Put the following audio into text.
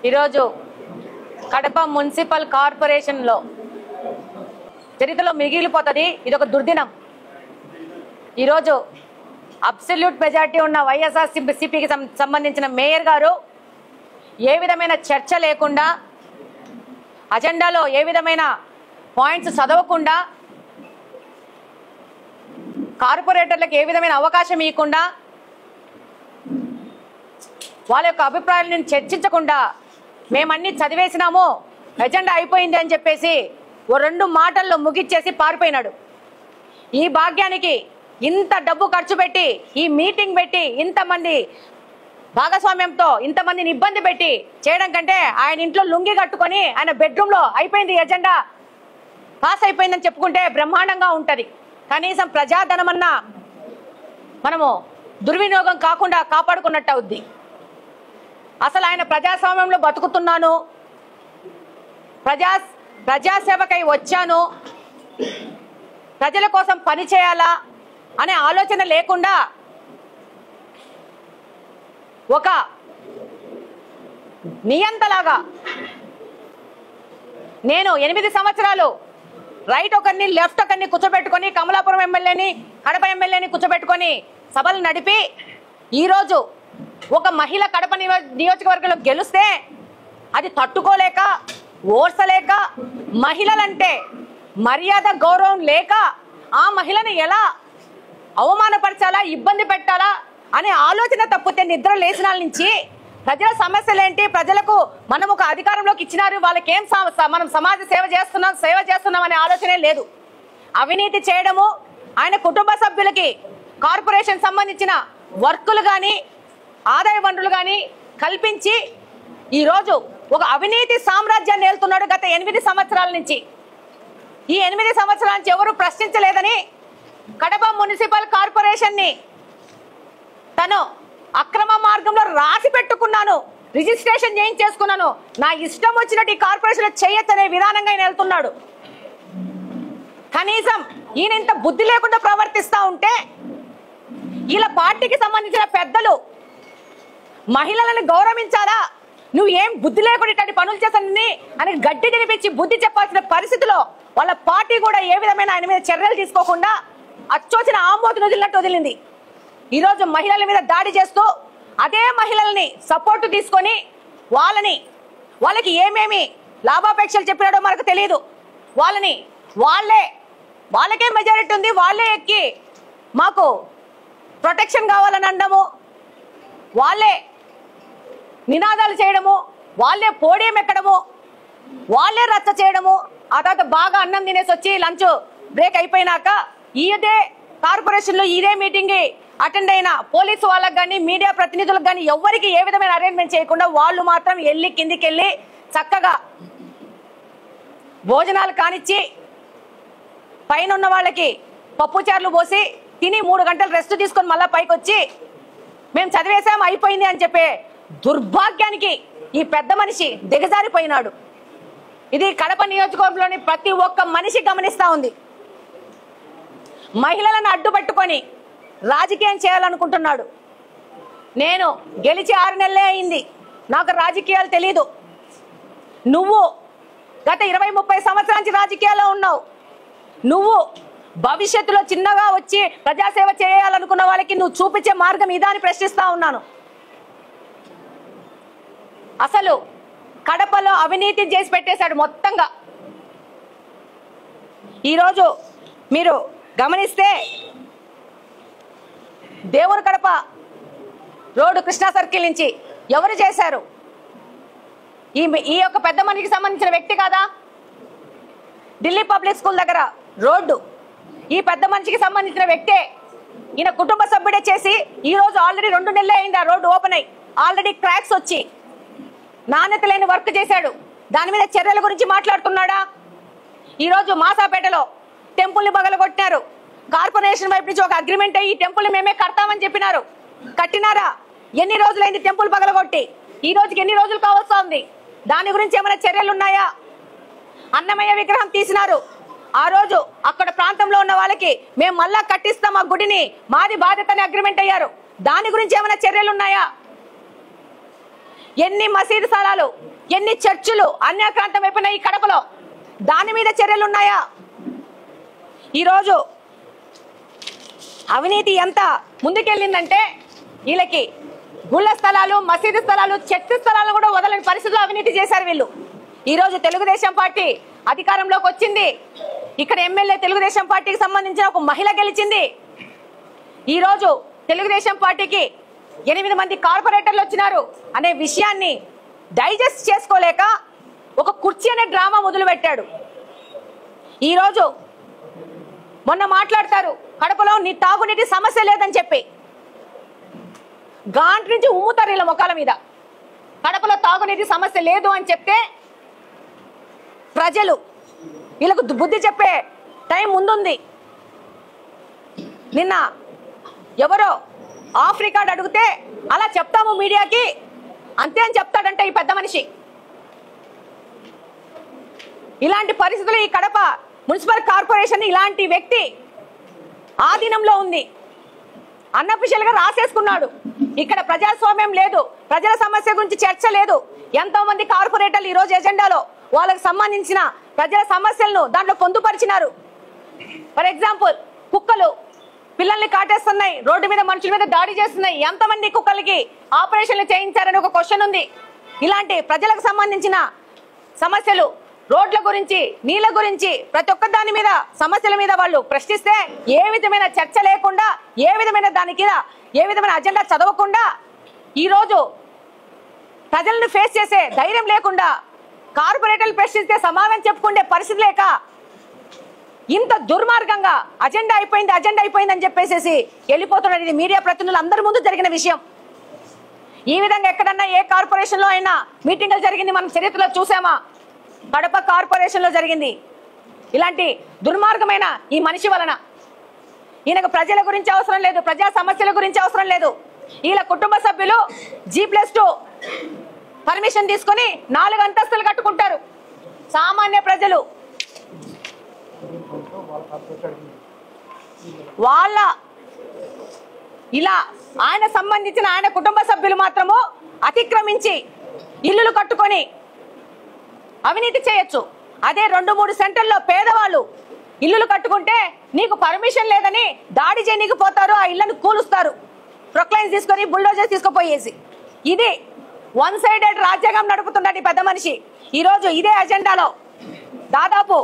ఈరోజు కడప మున్సిపల్ కార్పొరేషన్లో చరిత్రలో మిగిలిపోతుంది. ఇది ఒక దుర్దినం. ఈరోజు అబ్సల్యూట్ మెజారిటీ ఉన్న వైఎస్ఆర్సీపీకి సంబంధించిన మేయర్ గారు ఏ విధమైన చర్చ లేకుండా, అజెండాలో ఏ విధమైన పాయింట్స్ చదవకుండా, కార్పొరేటర్లకు ఏ విధమైన అవకాశం ఇవ్వకుండా, వాళ్ళ యొక్క అభిప్రాయాలను చర్చించకుండా మేమన్నీ చదివేసినాము, ఎజెండా అయిపోయింది అని చెప్పేసి ఓ 2 మాటల్లో ముగిచ్చేసి పారిపోయినాడు. ఈ భాగ్యానికి ఇంత డబ్బు ఖర్చు పెట్టి, ఈ మీటింగ్ పెట్టి, ఇంతమంది భాగస్వామ్యంతో ఇంతమందిని ఇబ్బంది పెట్టి చేయడం కంటే ఆయన ఇంట్లో లుంగి కట్టుకొని ఆయన బెడ్రూమ్లో అయిపోయింది, ఎజెండా పాస్ అయిపోయిందని చెప్పుకుంటే బ్రహ్మాండంగా ఉంటుంది. కనీసం ప్రజాధనమన్నా మనము దుర్వినియోగం కాకుండా కాపాడుకున్నట్టు అవుద్ది. అసలు ఆయన ప్రజాస్వామ్యంలో బతుకుతున్నాను, ప్రజాసేవకై వచ్చాను, ప్రజల కోసం పని చేయాలా అనే ఆలోచన లేకుండా ఒక నియంతలాగా నేను 8 సంవత్సరాలు రైట్ ఒకరిని లెఫ్ట్ ఒకరిని కూర్చోబెట్టుకొని, కమలాపురం ఎమ్మెల్యేని కడప ఎమ్మెల్యేని కూర్చోబెట్టుకొని సభలు నడిపి ఈరోజు ఒక మహిళ కడప నియోజకవర్గంలో గెలిస్తే అది తట్టుకోలేక, ఓర్చలేక, మహిళలంటే మర్యాద గౌరవం లేక ఆ మహిళని ఎలా అవమానపరచాలా, ఇబ్బంది పెట్టాలా అనే ఆలోచన తప్పితే నిద్ర లేచినాల నుంచి ప్రజల సమస్యలేంటి, ప్రజలకు మనం ఒక అధికారంలోకి ఇచ్చినారు, వాళ్ళకేం మనం సమాజ సేవ చేస్తున్నాం అనే ఆలోచనే లేదు. అవినీతి చేయడము, ఆయన కుటుంబ సభ్యులకి కార్పొరేషన్ సంబంధించిన వర్కులు కానీ ఆదాయ వనరులు కానీ కల్పించి ఈరోజు ఒక అవినీతి సామ్రాజ్యాన్ని ఏలుతున్నాడు గత 8 సంవత్సరాల నుంచి. ఈ 8 సంవత్సరాల నుంచి ఎవరు ప్రశ్నించలేదని కడప మున్సిపల్ కార్పొరేషన్ని తను అక్రమ మార్గంలో రాసి పెట్టుకున్నాను, రిజిస్ట్రేషన్ చేయించేసుకున్నాను, నా ఇష్టం వచ్చినట్టు ఈ కార్పొరేషన్ చేయొచ్చనే విధానంగా ఆయన వెళ్తున్నాడు. కనీసం ఈయన ఇంత బుద్ధి లేకుండా ప్రవర్తిస్తా ఉంటే ఇలా పార్టీకి సంబంధించిన పెద్దలు మహిళలను గౌరవించాలా, నువ్వు ఏం బుద్ధి లేకుండా ఇట్లాంటి పనులు చేస్తానని అని గడ్డి తినిపించి బుద్ధి చెప్పాల్సిన పరిస్థితిలో వాళ్ళ పార్టీ కూడా ఏ విధమైన ఆయన మీద చర్యలు తీసుకోకుండా అచ్చోచిన ఆమోదం వదిలినట్టు వదిలింది. ఈరోజు మహిళల మీద దాడి చేస్తూ అదే మహిళల్ని సపోర్టు తీసుకొని వాళ్ళకి ఏమేమి లాభాపేక్షలు చెప్పినాడో మనకు తెలియదు. వాళ్ళకే మెజారిటీ ఉంది, వాళ్ళే ఎక్కి మాకు ప్రొటెక్షన్ కావాలని అనడము, వాళ్ళే నినాదాలు చేయడము, వాళ్ళే పోడియం ఎక్కడము, వాళ్ళే రచ్చ చేయడము. ఆ తర్వాత బాగా అన్నం తినేసి వచ్చి లంచ్ బ్రేక్ అయిపోయినాక ఇదే కార్పొరేషన్ లో ఇదే మీటింగ్ అటెండ్ అయిన పోలీసు వాళ్ళకి కానీ మీడియా ప్రతినిధులకు కానీ ఎవరికి ఏ విధమైన అరేంజ్మెంట్ చేయకుండా వాళ్ళు మాత్రం కిందికి వెళ్ళి చక్కగా భోజనాలు కానిచ్చి పైన ఉన్న వాళ్ళకి పప్పుచారులు పోసి తిని 3 గంటలు రెస్ట్ తీసుకొని మళ్ళా పైకి వచ్చి మేము చదివేసాం అయిపోయింది అని చెప్పే దుర్భాగ్యానికి ఈ పెద్ద మనిషి దిగజారిపోయినాడు. ఇది కడప నియోజకవర్గంలోని ప్రతి ఒక్క మనిషి గమనిస్తా ఉంది. మహిళలను అడ్డుపెట్టుకొని రాజకీయం చేయాలనుకుంటున్నాడు. నేను గెలిచి 6 నెలలే అయింది, నాకు రాజకీయాలు తెలీదు. నువ్వు గత 20-30 సంవత్సరాల నుంచి రాజకీయాల్లో ఉన్నావు. నువ్వు భవిష్యత్తులో చిన్నగా వచ్చి ప్రజాసేవ చేయాలనుకున్న వాళ్ళకి నువ్వు చూపించే మార్గం ఇదా అని ప్రశ్నిస్తా ఉన్నాను. అసలు కడపలో అవినీతి చేసి పెట్టేశాడు మొత్తంగా. ఈరోజు మీరు గమనిస్తే దేవుని కడప రోడ్డు కృష్ణా సర్కిల్ నుంచి ఎవరు చేశారు? ఈ యొక్క పెద్ద మనిషికి సంబంధించిన వ్యక్తి కాదా? ఢిల్లీ పబ్లిక్ స్కూల్ దగ్గర రోడ్డు ఈ పెద్ద మనిషికి సంబంధించిన వ్యక్తే. ఈయన కుటుంబ సభ్యుడే చేసి ఈ రోజు ఆల్రెడీ 2 నెలలే అయింది ఆ రోడ్డు ఓపెన్ అయ్యి, ఆల్రెడీ క్రాక్స్ వచ్చి నాణ్యత లేని వర్క్ చేశాడు. దాని మీద చర్యల గురించి మాట్లాడుతున్నాడా? ఈరోజు మాసాపేటలో టెంపుల్ ని బగలగొట్టినారు. కార్పొరేషన్ వైపు నుంచి ఒక అగ్రిమెంట్ అయ్యి టెంపుల్ ని మేమే కడతామని చెప్పినారు. కట్టినారా? ఎన్ని రోజులైంది టెంపుల్ పగలగొట్టి? ఈ రోజుకి ఎన్ని రోజులు కావస్తా ఉంది? దాని గురించి ఏమైనా చర్యలు ఉన్నాయా? అన్నమయ్య విగ్రహం తీసినారు. ఆ రోజు అక్కడ ప్రాంతంలో ఉన్న వాళ్ళకి మేము మళ్ళా కట్టిస్తాం ఆ గుడిని, మాది బాధ్యత అని అగ్రిమెంట్ అయ్యారు. దాని గురించి ఏమైనా చర్యలు ఉన్నాయా? ఎన్ని మసీదు స్థలాలు, ఎన్ని చర్చిలు అన్యాక్రాంతం అయిపోయినాయి ఈ కడపలో. దాని మీద చర్యలు ఉన్నాయా? ఈరోజు అవినీతి ఎంత ముందుకెళ్ళిందంటే వీళ్ళకి గుళ్ళ స్థలాలు, మసీదు స్థలాలు, చర్చి స్థలాలు కూడా వదలని పరిస్థితుల్లో అవినీతి చేశారు వీళ్ళు. ఈరోజు తెలుగుదేశం పార్టీ అధికారంలోకి వచ్చింది. ఇక్కడ ఎమ్మెల్యే తెలుగుదేశం పార్టీకి సంబంధించిన ఒక మహిళ గెలిచింది. ఈరోజు తెలుగుదేశం పార్టీకి 8 మంది కార్పొరేటర్లు వచ్చినారు అనే విషయాన్ని డైజెస్ట్ చేసుకోలేక ఒక కుర్చీ అనే డ్రామా మొదలు పెట్టాడు. ఈరోజు మొన్న మాట్లాడతారు కడపలో నీ తాగునీటి సమస్య లేదని చెప్పి, గాంట్ నుంచి ఉమ్ముతారు వీళ్ళ ముఖాల మీద. కడపలో తాగునీటి సమస్య లేదు అని చెప్తే ప్రజలు వీళ్ళకు బుద్ధి చెప్పే టైం ముందుంది. నిన్న ఎవరో ఆఫ్రికా అడిగితే అలా చెప్తాము మీడియాకి అంతే అని చెప్తాడంటే ఈ పెద్ద మనిషి. ఇలాంటి పరిస్థితులు ఈ కడప మున్సిపల్ కార్పొరేషన్ ఇలాంటి వ్యక్తి ఆధీనంలో ఉంది. అన్అఫిషియల్ గా రాసేసుకున్నాడు. ఇక్కడ ప్రజాస్వామ్యం లేదు, ప్రజల సమస్య గురించి చర్చ లేదు. ఎంతో మంది కార్పొరేటర్లు ఈ రోజు ఎజెండాలో వాళ్ళకి సంబంధించిన ప్రజల సమస్యలను దాంట్లో పొందుపరిచినారు. ఫర్ ఎగ్జాంపుల్ కుక్కలు పిల్లల్ని కాటేస్తున్నాయి, రోడ్డు మీద మనుషుల మీద దాడి చేస్తున్నాయి. ఎంతమంది కుక్కలకి ఆపరేషన్లు చేయించారని ఒక క్వశ్చన్ ఉంది. ఇలాంటి ప్రజలకు సంబంధించిన సమస్యలు, రోడ్ల గురించి, నీళ్ళ గురించి, ప్రతి ఒక్క దాని మీద సమస్యల మీద వాళ్ళు ప్రశ్నిస్తే ఏ విధమైన చర్చ లేకుండా, ఏ విధమైన దానికి ఏ విధమైన అజెండా చదవకుండా ఈరోజు ప్రజలను ఫేస్ చేసే ధైర్యం లేకుండా, కార్పొరేటర్లు ప్రశ్నిస్తే సమాధానం చెప్పుకునే పరిస్థితి లేక ఇంత దుర్మార్గంగా అజెండా అయిపోయింది అని చెప్పేసి వెళ్ళిపోతున్నారు. ఇది మీడియా ప్రతినిధులు అందరి ముందు జరిగిన విషయం. ఈ విధంగా ఎక్కడన్నా ఏ కార్పొరేషన్ లో అయినా మీటింగులు జరిగింది మనం చరిత్రలో చూసామా? కడప కార్పొరేషన్ లో జరిగింది. ఇలాంటి దుర్మార్గమైన ఈ మనిషి వలన ఈయనకు ప్రజల గురించి అవసరం లేదు, ప్రజా సమస్యల గురించి అవసరం లేదు. వీళ్ళ కుటుంబ సభ్యులు G+2 పర్మిషన్ తీసుకొని 4 అంతస్తులు కట్టుకుంటారు. సామాన్య ప్రజలు వాళ్ళ ఇలా ఆయన సంబంధించిన ఆయన కుటుంబ సభ్యులు మాత్రము అతిక్రమించి ఇల్లులు కట్టుకొని అవినీతి చేయొచ్చు. అదే 2-3 సెంటర్లో పేదవాళ్ళు ఇల్లులు కట్టుకుంటే నీకు పర్మిషన్ లేదని దాడి చేయనీకి పోతారు, ఆ ఇళ్లను కూలుస్తారు, ప్రొక్లైన్స్ తీసుకొని బుల్డోజర్స్ తీసుకుపోయేసి. ఇది వన్ సైడెడ్ రాజ్యాంగం నడుపుతున్నాడు ఈ పెద్ద మనిషి. ఈరోజు ఇదే అజెండాలో దాదాపు